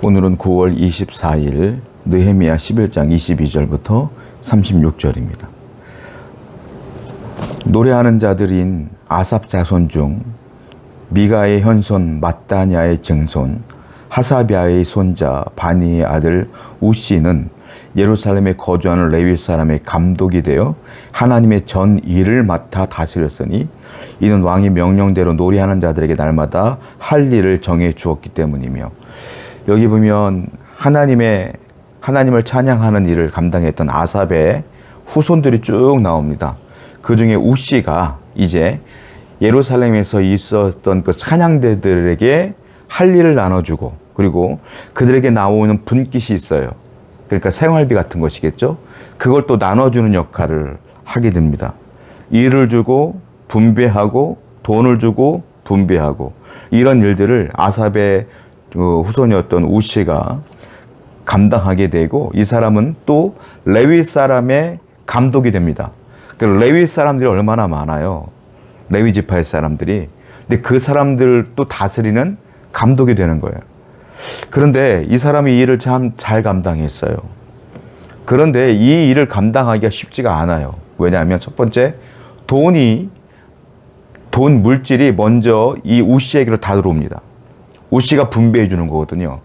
오늘은 9월 24일 느헤미야 11장 22절부터 36절입니다. 노래하는 자들인 아삽 자손 중 미가의 현손 마따냐의 증손 하사비아의 손자 바니의 아들 우시는 예루살렘에 거주하는 레위 사람의 감독이 되어 하나님의 전 일을 맡아 다스렸으니 이는 왕이 명령대로 노래하는 자들에게 날마다 할 일을 정해 주었기 때문이며, 여기 보면 하나님을 찬양하는 일을 감당했던 아삽의 후손들이 쭉 나옵니다. 그 중에 우시가 이제 예루살렘에서 있었던 그 찬양대들에게 할 일을 나눠주고, 그리고 그들에게 나오는 분깃이 있어요. 그러니까 생활비 같은 것이겠죠. 그걸 또 나눠주는 역할을 하게 됩니다. 일을 주고 분배하고 돈을 주고 분배하고, 이런 일들을 아삽의 후손이었던 우시가 감당하게 되고, 이 사람은 또 레위 사람의 감독이 됩니다. 레위 사람들이 얼마나 많아요. 레위 지파의 사람들이. 근데 그 사람들도 다스리는 감독이 되는 거예요. 그런데 이 사람이 이 일을 참 잘 감당했어요. 그런데 이 일을 감당하기가 쉽지가 않아요. 왜냐하면 첫 번째, 돈 물질이 먼저 이 우시에게로 다 들어옵니다. 우시가 분배해 주는 거거든요.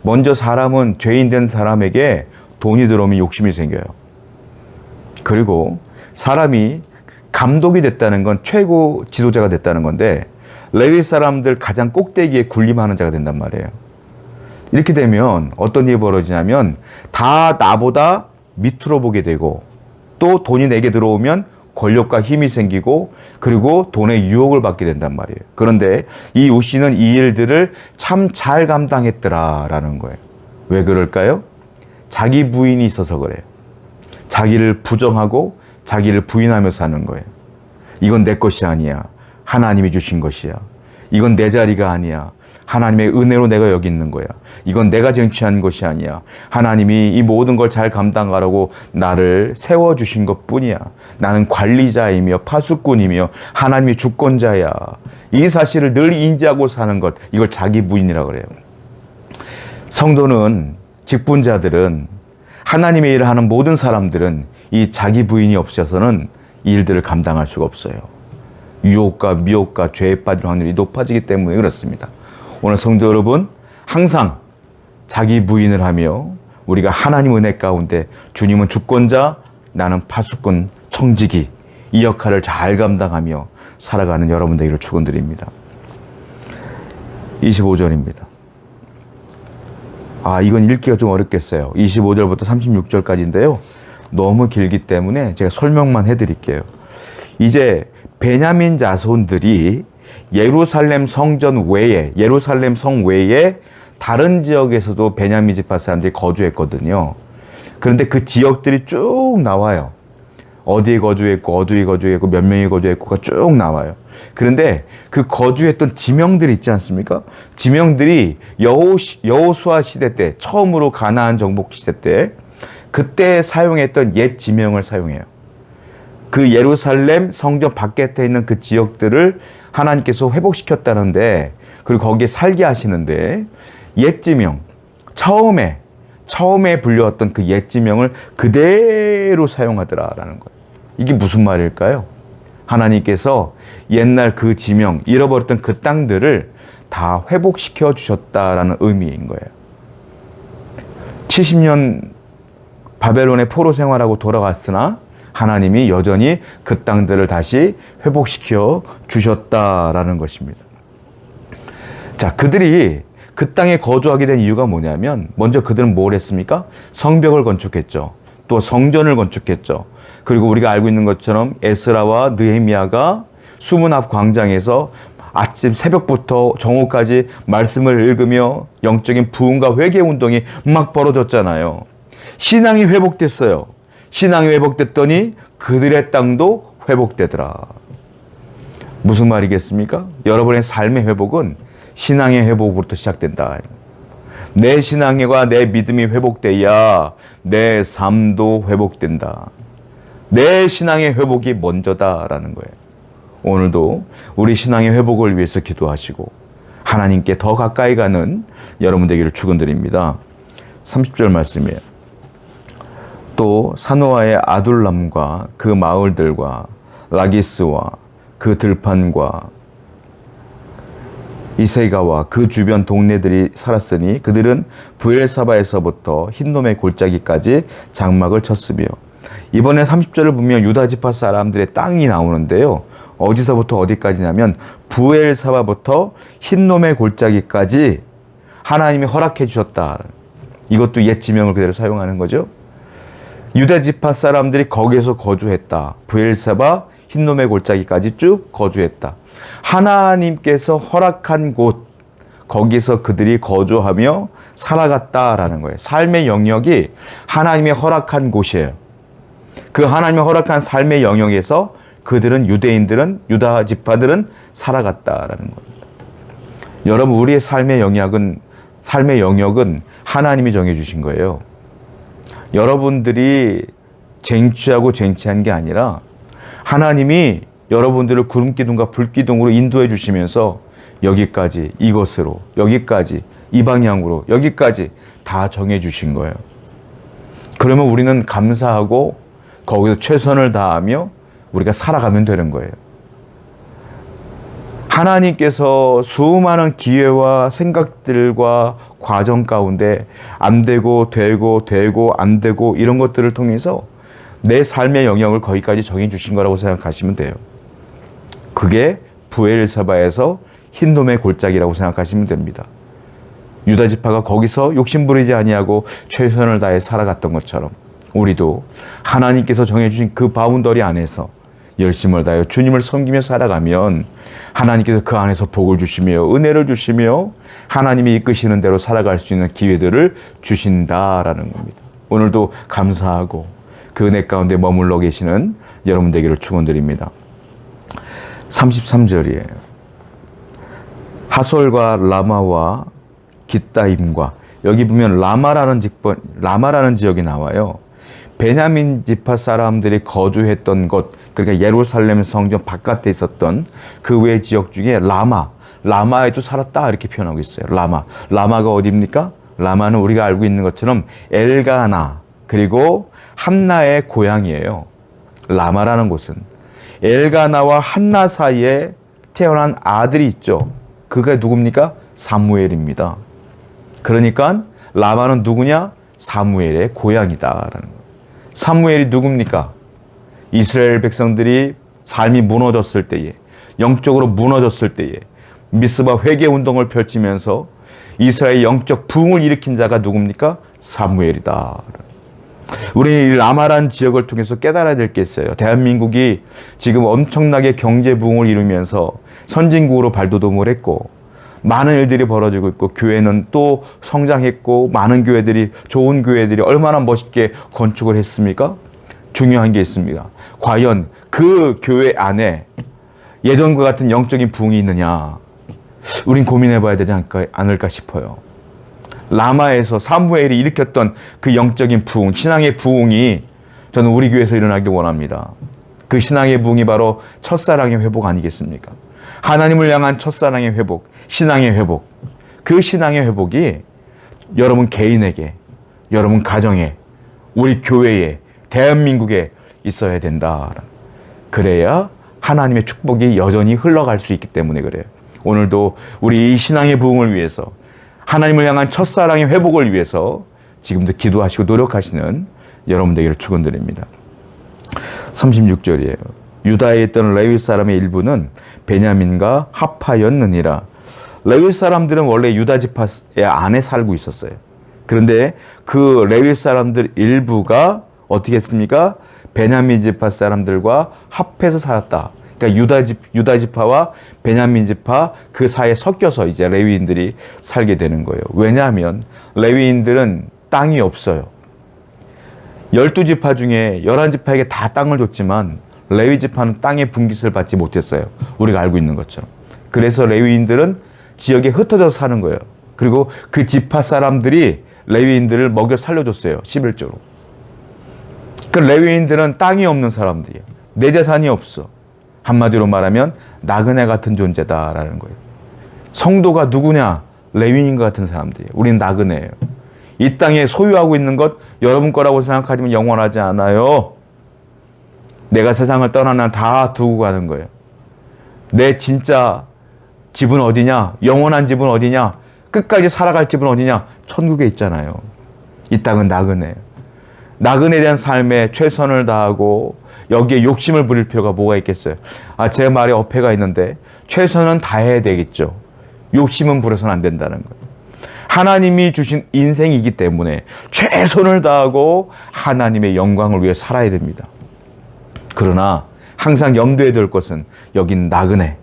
먼저 사람은, 죄인 된 사람에게 돈이 들어오면 욕심이 생겨요. 그리고 사람이 감독이 됐다는 건 최고 지도자가 됐다는 건데, 레위 사람들 가장 꼭대기에 군림하는 자가 된단 말이에요. 이렇게 되면 어떤 일이 벌어지냐면 다 나보다 밑으로 보게 되고, 또 돈이 내게 들어오면 권력과 힘이 생기고, 그리고 돈의 유혹을 받게 된단 말이에요. 그런데 이 우시는 이 일들을 참 잘 감당했더라라는 거예요. 왜 그럴까요? 자기 부인이 있어서 그래요. 자기를 부정하고 자기를 부인하며 사는 거예요. 이건 내 것이 아니야. 하나님이 주신 것이야. 이건 내 자리가 아니야. 하나님의 은혜로 내가 여기 있는 거야. 이건 내가 쟁취한 것이 아니야. 하나님이 이 모든 걸 잘 감당하라고 나를 세워주신 것뿐이야. 나는 관리자이며 파수꾼이며 하나님의 주권자야. 이 사실을 늘 인지하고 사는 것, 이걸 자기 부인이라고 그래요. 성도는, 직분자들은, 하나님의 일을 하는 모든 사람들은 이 자기 부인이 없어서는 이 일들을 감당할 수가 없어요. 유혹과 미혹과 죄에 빠질 확률이 높아지기 때문에 그렇습니다. 오늘 성도 여러분, 항상 자기 부인을 하며 우리가 하나님 은혜 가운데 주님은 주권자, 나는 파수꾼, 청지기, 이 역할을 잘 감당하며 살아가는 여러분 되기를 축원드립니다. 25절입니다. 이건 읽기가 좀 어렵겠어요. 25절부터 36절까지인데요. 너무 길기 때문에 제가 설명만 해드릴게요. 이제 베냐민 자손들이 예루살렘 성전 외에, 예루살렘 성 외에 다른 지역에서도 베냐민 지파 사람들이 거주했거든요. 그런데 그 지역들이 쭉 나와요. 어디에 거주했고, 어디에 거주했고, 몇 명이 거주했고가 쭉 나와요. 그런데 그 거주했던 지명들이 있지 않습니까? 지명들이 여호수아 시대 때, 처음으로 가나안 정복 시대 때, 그때 사용했던 옛 지명을 사용해요. 그 예루살렘 성전 바깥에 있는 그 지역들을 하나님께서 회복시켰다는데, 그리고 거기에 살게 하시는데, 옛 지명, 처음에 불려왔던 그 옛 지명을 그대로 사용하더라라는 거예요. 이게 무슨 말일까요? 하나님께서 옛날 그 지명, 잃어버렸던 그 땅들을 다 회복시켜 주셨다라는 의미인 거예요. 70년 바벨론의 포로 생활하고 돌아갔으나 하나님이 여전히 그 땅들을 다시 회복시켜 주셨다라는 것입니다. 자, 그들이 그 땅에 거주하게 된 이유가 뭐냐면, 먼저 그들은 뭘 했습니까? 성벽을 건축했죠. 또 성전을 건축했죠. 그리고 우리가 알고 있는 것처럼 에스라와 느헤미야가 수문 앞 광장에서 아침 새벽부터 정오까지 말씀을 읽으며 영적인 부흥과 회개 운동이 막 벌어졌잖아요. 신앙이 회복됐어요. 신앙이 회복됐더니 그들의 땅도 회복되더라. 무슨 말이겠습니까? 여러분의 삶의 회복은 신앙의 회복으로부터 시작된다. 내 신앙과 내 믿음이 회복돼야 내 삶도 회복된다. 내 신앙의 회복이 먼저다라는 거예요. 오늘도 우리 신앙의 회복을 위해서 기도하시고, 하나님께 더 가까이 가는 여러분 되기를 축원드립니다. 30절 말씀이에요. 또 사노아의 아둘람과 그 마을들과 라기스와 그 들판과 이세가와 그 주변 동네들이 살았으니 그들은 부엘사바에서부터 흰놈의 골짜기까지 장막을 쳤으며, 이번에 30절을 보면 유다 지파 사람들의 땅이 나오는데요. 어디서부터 어디까지냐면 부엘사바부터 흰놈의 골짜기까지 하나님이 허락해 주셨다. 이것도 옛 지명을 그대로 사용하는 거죠. 유다 지파 사람들이 거기에서 거주했다. 부엘사바 흰놈의 골짜기까지 쭉 거주했다. 하나님께서 허락한 곳, 거기서 그들이 거주하며 살아갔다라는 거예요. 삶의 영역이 하나님의 허락한 곳이에요. 그 하나님의 허락한 삶의 영역에서 그들은, 유대인들은, 유다 지파들은 살아갔다라는 겁니다. 여러분, 우리의 삶의 영역은 하나님이 정해주신 거예요. 여러분들이 쟁취하고 쟁취한 게 아니라 하나님이 여러분들을 구름기둥과 불기둥으로 인도해 주시면서 여기까지, 이것으로, 여기까지, 이 방향으로, 여기까지 다 정해 주신 거예요. 그러면 우리는 감사하고 거기서 최선을 다하며 우리가 살아가면 되는 거예요. 하나님께서 수많은 기회와 생각들과 과정 가운데 안 되고 되고 안 되고 이런 것들을 통해서 내 삶의 영역을 거기까지 정해 주신 거라고 생각하시면 돼요. 그게 부엘사바에서 흰놈의 골짜기라고 생각하시면 됩니다. 유다 지파가 거기서 욕심부리지 아니하고 최선을 다해 살아갔던 것처럼 우리도 하나님께서 정해주신 그 바운더리 안에서 열심을 다하여 주님을 섬기며 살아가면 하나님께서 그 안에서 복을 주시며 은혜를 주시며 하나님이 이끄시는 대로 살아갈 수 있는 기회들을 주신다라는 겁니다. 오늘도 감사하고 그 은혜 가운데 머물러 계시는 여러분 되기를 축원드립니다. 33절이에요. 하솔과 라마와 깃다임과, 여기 보면 라마라는 지역이 나와요. 베냐민 지파 사람들이 거주했던 곳, 그러니까 예루살렘 성전 바깥에 있었던 그 외 지역 중에 라마에도 살았다 이렇게 표현하고 있어요. 라마가 어디입니까? 라마는 우리가 알고 있는 것처럼 엘가나 그리고 한나의 고향이에요. 라마라는 곳은 엘가나와 한나 사이에 태어난 아들이 있죠. 그가 누굽니까? 사무엘입니다. 그러니까 라마는 누구냐? 사무엘의 고향이다라는 거예요. 사무엘이 누굽니까? 이스라엘 백성들이 삶이 무너졌을 때에, 영적으로 무너졌을 때에 미스바 회개 운동을 펼치면서 이스라엘 영적 부흥을 일으킨 자가 누굽니까? 사무엘이다. 우리 라마란 지역을 통해서 깨달아야 될 게 있어요. 대한민국이 지금 엄청나게 경제 부흥을 이루면서 선진국으로 발돋움을 했고 많은 일들이 벌어지고 있고 교회는 또 성장했고 많은 교회들이, 좋은 교회들이 얼마나 멋있게 건축을 했습니까? 중요한 게 있습니다. 과연 그 교회 안에 예전과 같은 영적인 부흥이 있느냐? 우린 고민해 봐야 되지 않을까 싶어요. 라마에서 사무엘이 일으켰던 그 영적인 부흥, 신앙의 부흥이 저는 우리 교회에서 일어나길 원합니다. 그 신앙의 부흥이 바로 첫사랑의 회복 아니겠습니까? 하나님을 향한 첫사랑의 회복, 신앙의 회복. 그 신앙의 회복이 여러분 개인에게, 여러분 가정에, 우리 교회에, 대한민국에 있어야 된다. 그래야 하나님의 축복이 여전히 흘러갈 수 있기 때문에 그래요. 오늘도 우리 이 신앙의 부흥을 위해서, 하나님을 향한 첫사랑의 회복을 위해서 지금도 기도하시고 노력하시는 여러분 되기를 축원드립니다. 36절이에요. 유다에 있던 레위 사람의 일부는 베냐민과 합하였느니라. 레위 사람들은 원래 유다 지파의 안에 살고 있었어요. 그런데 그 레위 사람들 일부가 어떻게 했습니까? 베냐민 지파 사람들과 합해서 살았다. 그러니까 유다 지파와 베냐민 지파 그 사이에 섞여서 이제 레위인들이 살게 되는 거예요. 왜냐하면 레위인들은 땅이 없어요. 12지파 중에 11지파에게 다 땅을 줬지만 레위 지파는 땅의 분깃을 받지 못했어요. 우리가 알고 있는 것처럼. 그래서 레위인들은 지역에 흩어져서 사는 거예요. 그리고 그 지파 사람들이 레위인들을 먹여 살려줬어요. 11조로. 그 레위인들은 땅이 없는 사람들이에요. 내 재산이 없어. 한마디로 말하면 나그네 같은 존재다라는 거예요. 성도가 누구냐? 레위인과 같은 사람들이에요. 우린 나그네예요. 이 땅에 소유하고 있는 것 여러분 거라고 생각하지만 영원하지 않아요. 내가 세상을 떠나면 다 두고 가는 거예요. 내 진짜 집은 어디냐? 영원한 집은 어디냐? 끝까지 살아갈 집은 어디냐? 천국에 있잖아요. 이 땅은 나그네예요. 나그네에 대한 삶에 최선을 다하고 여기에 욕심을 부릴 필요가 뭐가 있겠어요? 제 말에 어폐가 있는데 최선은 다해야 되겠죠. 욕심은 부려서는 안 된다는 거예요. 하나님이 주신 인생이기 때문에 최선을 다하고 하나님의 영광을 위해 살아야 됩니다. 그러나 항상 염두에 둘 것은 여긴 나그네,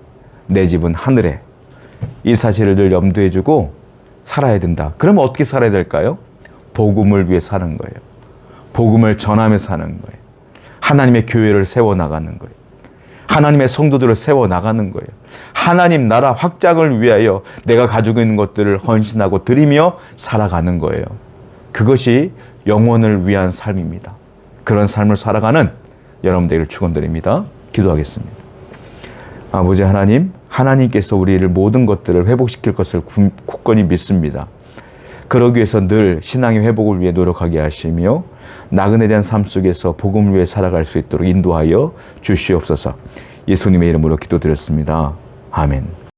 내 집은 하늘에. 이 사실을 늘 염두에 두고 살아야 된다. 그러면 어떻게 살아야 될까요? 복음을 위해 사는 거예요. 복음을 전하며 사는 거예요. 하나님의 교회를 세워나가는 거예요. 하나님의 성도들을 세워나가는 거예요. 하나님 나라 확장을 위하여 내가 가지고 있는 것들을 헌신하고 드리며 살아가는 거예요. 그것이 영혼을 위한 삶입니다. 그런 삶을 살아가는 여러분들을 축원드립니다. 기도하겠습니다. 아버지 하나님, 하나님께서 우리를 모든 것들을 회복시킬 것을 굳건히 믿습니다. 그러기 위해서 늘 신앙의 회복을 위해 노력하게 하시며 나그네에 대한 삶 속에서 복음을 위해 살아갈 수 있도록 인도하여 주시옵소서. 예수님의 이름으로 기도드렸습니다. 아멘.